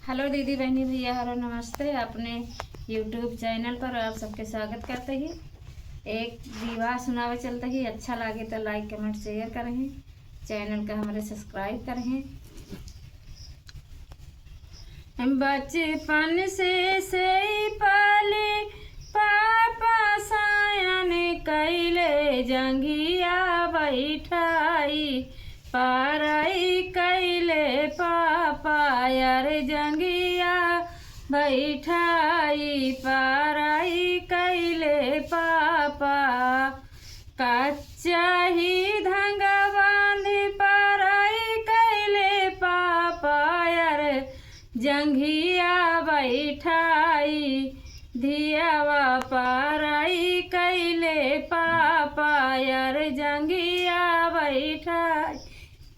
Hello दीदी बहनी भैया, हेलो नमस्ते। अपने यूट्यूब चैनल पर आप सबके स्वागत करते ही एक विवाह सुनावे चलते ही। अच्छा लगे तो लाइक कमेंट शेयर करें, चैनल का हमारे सब्सक्राइब करें। बचपन से पाले पापा सायन कैले जंगिया बैठाई पाराई कैले पापा यार जंगिया बैठाई पाराई कैले पापा कच्चा ही धंगा बांधी पाराई कैले पापा यार जंघिया बैठाई धियावा पाराई कैले पापा यार जंघिया बैठाई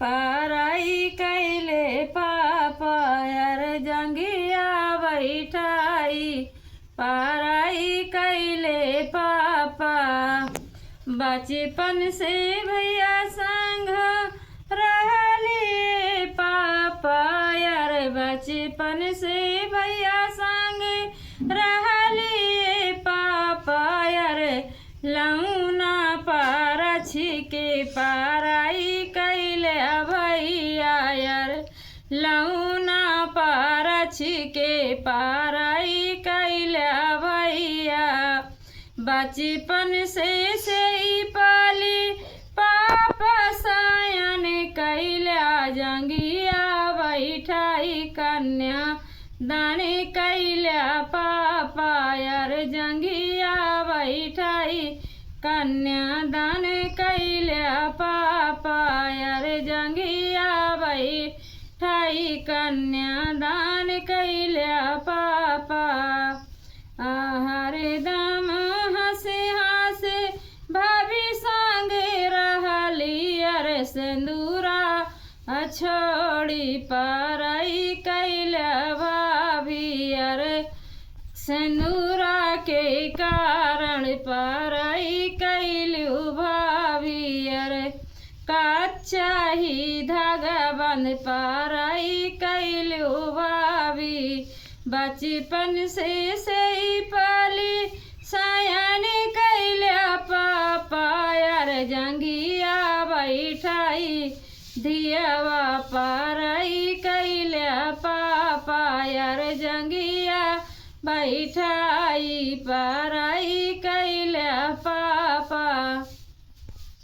पाराई कैले पापा यार जंघिया बैठाई पाराई कैले पापा। बचपन से भैया संग रहले पापा यार बचपन से भैया संग रहले पापा यार लौना पारा छिके पाराई कैले भैया यार लौना पारा छिके पाराई कैले भैया। बचपन से ही पाली पापा सायन कैला जंगिया बैठाई कन्या दान कैला पापा यार जंगिया बैठाई कन्या दान कैला पापा यार जंगिया बैठाई कन्या दान कैला पापा। हरे दम हंसे हंसे भाभी संगे रहली अरे सिंदूरा छोड़ी पाराई कैला भाभी अरे सिंदूरा के कारण पाराई कैलू भाभी अरे कच्चा ही धागा बंद पाराई कैलू भाभी। बचपन से ही पाली सायन कैला पापा यार जंगिया बैठाई धियावा पाराई कैला पापा यार जंगिया बैठाई पाराई